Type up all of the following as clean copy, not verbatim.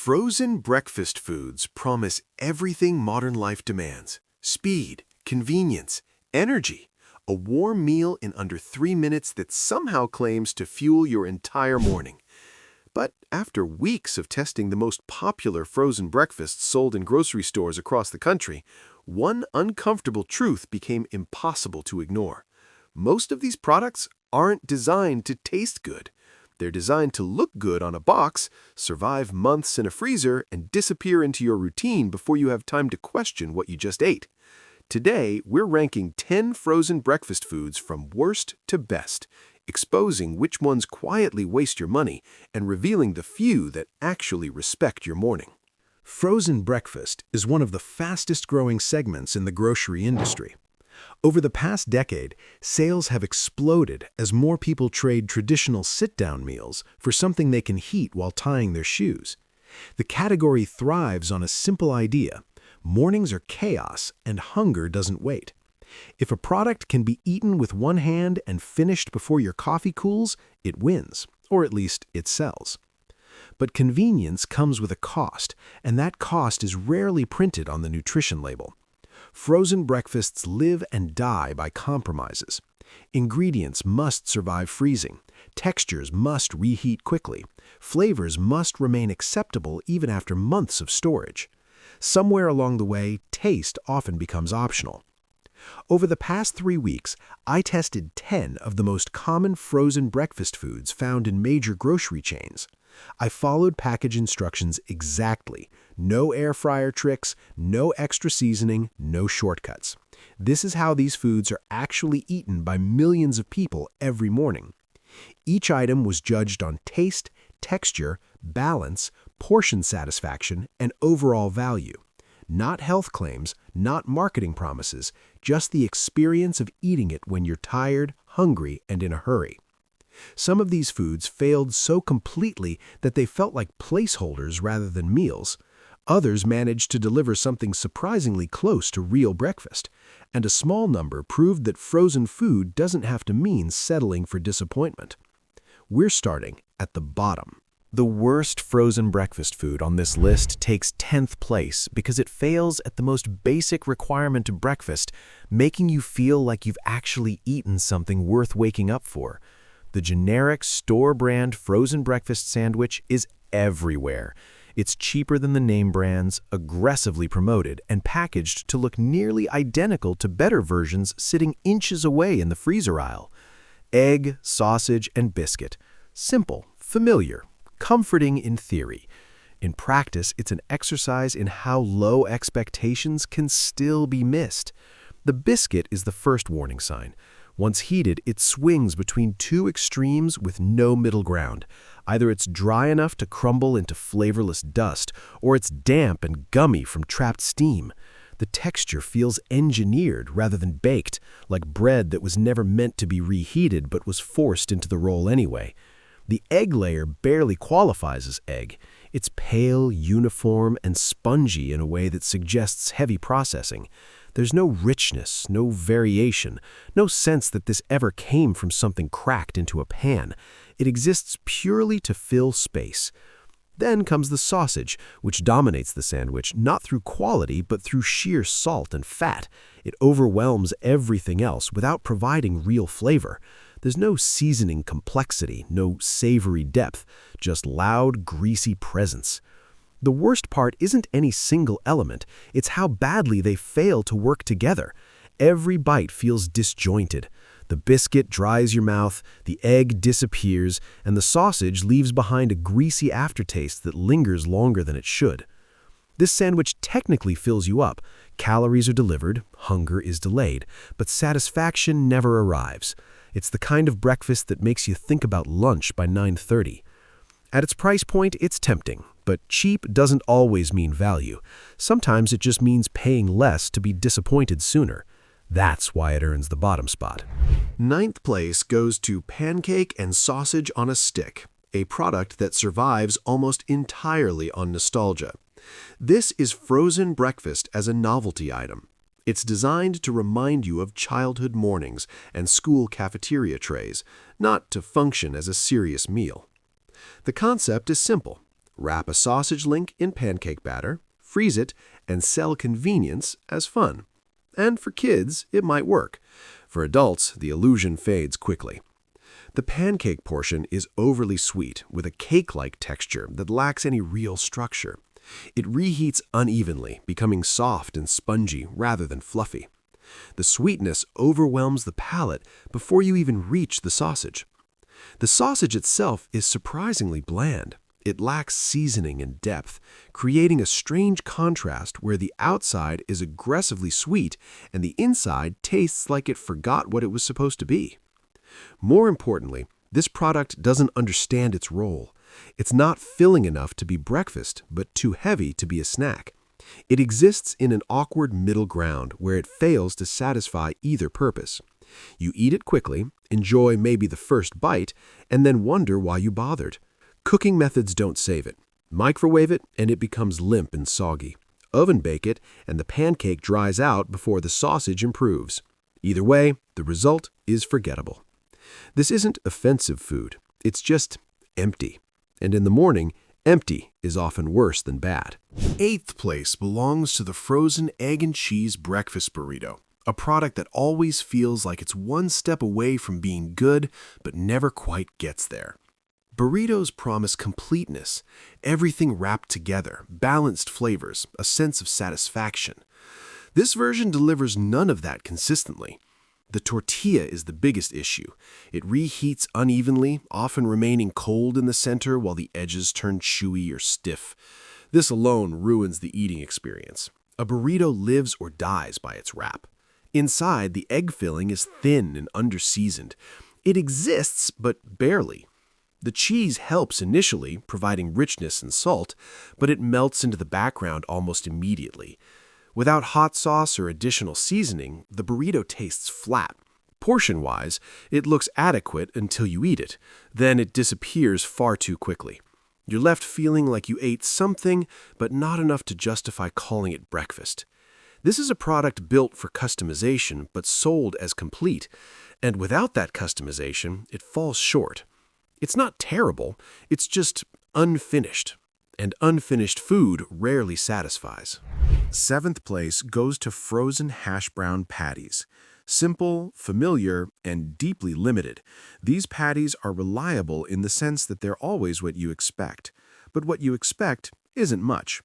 Frozen breakfast foods promise everything modern life demands: speed, convenience, energy. A warm meal in under 3 minutes that somehow claims to fuel your entire morning. But after weeks of testing the most popular frozen breakfasts sold in grocery stores across the country, one uncomfortable truth became impossible to ignore. Most of these products aren't designed to taste good. They're designed to look good on a box, survive months in a freezer, and disappear into your routine before you have time to question what you just ate. Today, we're ranking 10 frozen breakfast foods from worst to best, exposing which ones quietly waste your money and revealing the few that actually respect your morning. Frozen breakfast is one of the fastest-growing segments in the grocery industry. Over the past decade, sales have exploded as more people trade traditional sit-down meals for something they can heat while tying their shoes. The category thrives on a simple idea: mornings are chaos and hunger doesn't wait. If a product can be eaten with one hand and finished before your coffee cools, it wins, or at least it sells. But convenience comes with a cost, and that cost is rarely printed on the nutrition label. Frozen breakfasts live and die by compromises. Ingredients must survive freezing. Textures must reheat quickly. Flavors must remain acceptable even after months of storage. Somewhere along the way, taste often becomes optional. Over the past 3 weeks, I tested 10 of the most common frozen breakfast foods found in major grocery chains. I followed package instructions exactly. No air fryer tricks, no extra seasoning, no shortcuts. This is how these foods are actually eaten by millions of people every morning. Each item was judged on taste, texture, balance, portion satisfaction, and overall value. Not health claims, not marketing promises, just the experience of eating it when you're tired, hungry, and in a hurry. Some of these foods failed so completely that they felt like placeholders rather than meals. Others managed to deliver something surprisingly close to real breakfast. And a small number proved that frozen food doesn't have to mean settling for disappointment. We're starting at the bottom. The worst frozen breakfast food on this list takes 10th place because it fails at the most basic requirement of breakfast, making you feel like you've actually eaten something worth waking up for. The generic store-brand frozen breakfast sandwich is everywhere. It's cheaper than the name brands, aggressively promoted, and packaged to look nearly identical to better versions sitting inches away in the freezer aisle. Egg, sausage, and biscuit. Simple, familiar, comforting in theory. In practice, it's an exercise in how low expectations can still be missed. The biscuit is the first warning sign. Once heated, it swings between two extremes with no middle ground. Either it's dry enough to crumble into flavorless dust, or it's damp and gummy from trapped steam. The texture feels engineered rather than baked, like bread that was never meant to be reheated but was forced into the roll anyway. The egg layer barely qualifies as egg. It's pale, uniform, and spongy in a way that suggests heavy processing. There's no richness, no variation, no sense that this ever came from something cracked into a pan. It exists purely to fill space. Then comes the sausage, which dominates the sandwich, not through quality, but through sheer salt and fat. It overwhelms everything else without providing real flavor. There's no seasoning complexity, no savory depth, just loud, greasy presence. The worst part isn't any single element, it's how badly they fail to work together. Every bite feels disjointed. The biscuit dries your mouth, the egg disappears, and the sausage leaves behind a greasy aftertaste that lingers longer than it should. This sandwich technically fills you up. Calories are delivered, hunger is delayed, but satisfaction never arrives. It's the kind of breakfast that makes you think about lunch by 9:30. At its price point, it's tempting, but cheap doesn't always mean value. Sometimes it just means paying less to be disappointed sooner. That's why it earns the bottom spot. 9th place goes to pancake and sausage on a stick, a product that survives almost entirely on nostalgia. This is frozen breakfast as a novelty item. It's designed to remind you of childhood mornings and school cafeteria trays, not to function as a serious meal. The concept is simple. Wrap a sausage link in pancake batter, freeze it, and sell convenience as fun. And for kids, it might work. For adults, the illusion fades quickly. The pancake portion is overly sweet with a cake-like texture that lacks any real structure. It reheats unevenly, becoming soft and spongy rather than fluffy. The sweetness overwhelms the palate before you even reach the sausage. The sausage itself is surprisingly bland. It lacks seasoning and depth, creating a strange contrast where the outside is aggressively sweet and the inside tastes like it forgot what it was supposed to be. More importantly, this product doesn't understand its role. It's not filling enough to be breakfast, but too heavy to be a snack. It exists in an awkward middle ground where it fails to satisfy either purpose. You eat it quickly, enjoy maybe the first bite, and then wonder why you bothered. Cooking methods don't save it. Microwave it, and it becomes limp and soggy. Oven bake it, and the pancake dries out before the sausage improves. Either way, the result is forgettable. This isn't offensive food. It's just empty. And in the morning, empty is often worse than bad. 8th place belongs to the frozen egg and cheese breakfast burrito, a product that always feels like it's one step away from being good, but never quite gets there. Burritos promise completeness, everything wrapped together, balanced flavors, a sense of satisfaction. This version delivers none of that consistently. The tortilla is the biggest issue. It reheats unevenly, often remaining cold in the center while the edges turn chewy or stiff. This alone ruins the eating experience. A burrito lives or dies by its wrap. Inside, the egg filling is thin and under-seasoned. It exists, but barely. The cheese helps initially, providing richness and salt, but it melts into the background almost immediately. Without hot sauce or additional seasoning, the burrito tastes flat. Portion-wise, it looks adequate until you eat it. Then it disappears far too quickly. You're left feeling like you ate something, but not enough to justify calling it breakfast. This is a product built for customization, but sold as complete. And without that customization, it falls short. It's not terrible, it's just unfinished. And unfinished food rarely satisfies. 7th place goes to frozen hash brown patties. Simple, familiar, and deeply limited, these patties are reliable in the sense that they're always what you expect. But what you expect isn't much.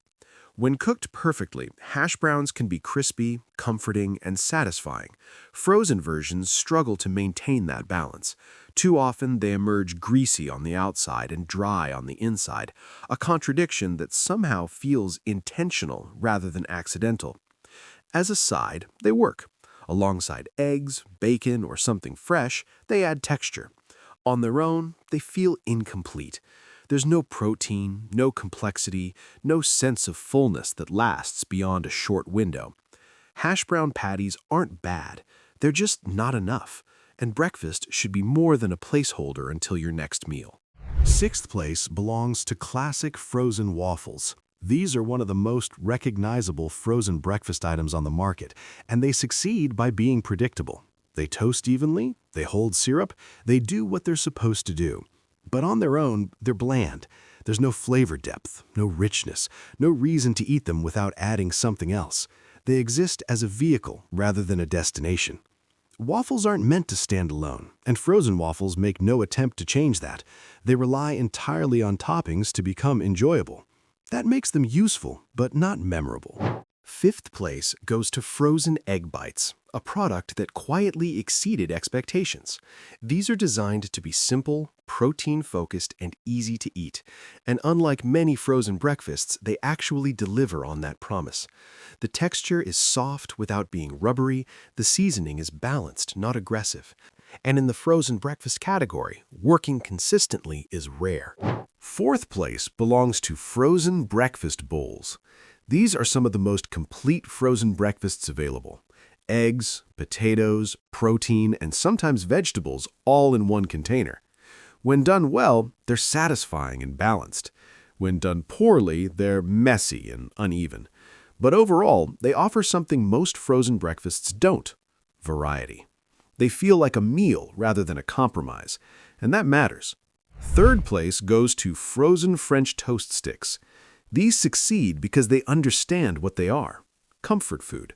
When cooked perfectly, hash browns can be crispy, comforting, and satisfying. Frozen versions struggle to maintain that balance. Too often, they emerge greasy on the outside and dry on the inside, a contradiction that somehow feels intentional rather than accidental. As a side, they work. Alongside eggs, bacon, or something fresh, they add texture. On their own, they feel incomplete. There's no protein, no complexity, no sense of fullness that lasts beyond a short window. Hash brown patties aren't bad. They're just not enough. And breakfast should be more than a placeholder until your next meal. 6th place belongs to classic frozen waffles. These are one of the most recognizable frozen breakfast items on the market, and they succeed by being predictable. They toast evenly, they hold syrup, they do what they're supposed to do. But on their own, they're bland. There's no flavor depth, no richness, no reason to eat them without adding something else. They exist as a vehicle rather than a destination. Waffles aren't meant to stand alone, and frozen waffles make no attempt to change that. They rely entirely on toppings to become enjoyable. That makes them useful, but not memorable. 5th place goes to frozen egg bites, a product that quietly exceeded expectations. These are designed to be simple, protein-focused, and easy to eat. And unlike many frozen breakfasts, they actually deliver on that promise. The texture is soft without being rubbery, the seasoning is balanced, not aggressive. And in the frozen breakfast category, working consistently is rare. 4th place belongs to frozen breakfast bowls. These are some of the most complete frozen breakfasts available. Eggs, potatoes, protein, and sometimes vegetables all in one container. When done well, they're satisfying and balanced. When done poorly, they're messy and uneven. But overall, they offer something most frozen breakfasts don't: variety. They feel like a meal rather than a compromise, and that matters. Third place goes to frozen French toast sticks. These succeed because they understand what they are: comfort food.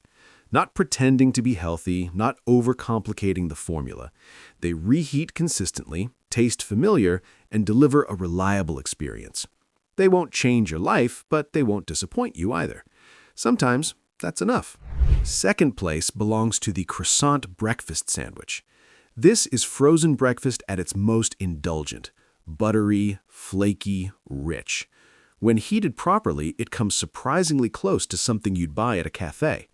Not pretending to be healthy, not overcomplicating the formula. They reheat consistently, taste familiar, and deliver a reliable experience. They won't change your life, but they won't disappoint you either. Sometimes that's enough. Second place belongs to the croissant breakfast sandwich. This is frozen breakfast at its most indulgent: buttery, flaky, rich. When heated properly, it comes surprisingly close to something you'd buy at a cafe.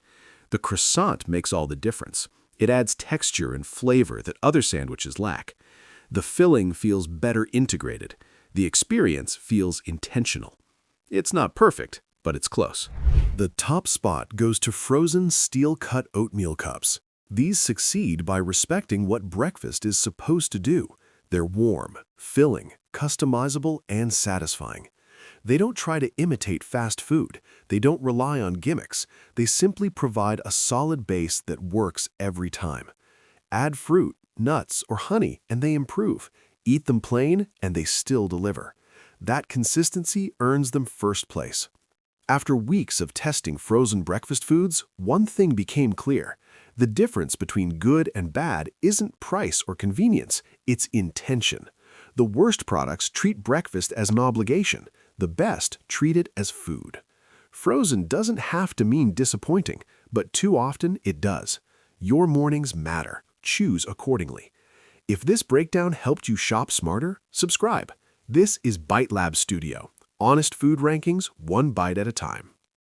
The croissant makes all the difference. It adds texture and flavor that other sandwiches lack. The filling feels better integrated. The experience feels intentional. It's not perfect, but it's close. The top spot goes to frozen steel-cut oatmeal cups. These succeed by respecting what breakfast is supposed to do. They're warm, filling, customizable, and satisfying. They don't try to imitate fast food. They don't rely on gimmicks. They simply provide a solid base that works every time. Add fruit, nuts, or honey, and they improve. Eat them plain, and they still deliver. That consistency earns them first place. After weeks of testing frozen breakfast foods, one thing became clear. The difference between good and bad isn't price or convenience, it's intention. The worst products treat breakfast as an obligation. The best treat it as food. Frozen doesn't have to mean disappointing, but too often it does. Your mornings matter. Choose accordingly. If this breakdown helped you shop smarter, subscribe. This is BiteLab Studio. Honest food rankings, one bite at a time.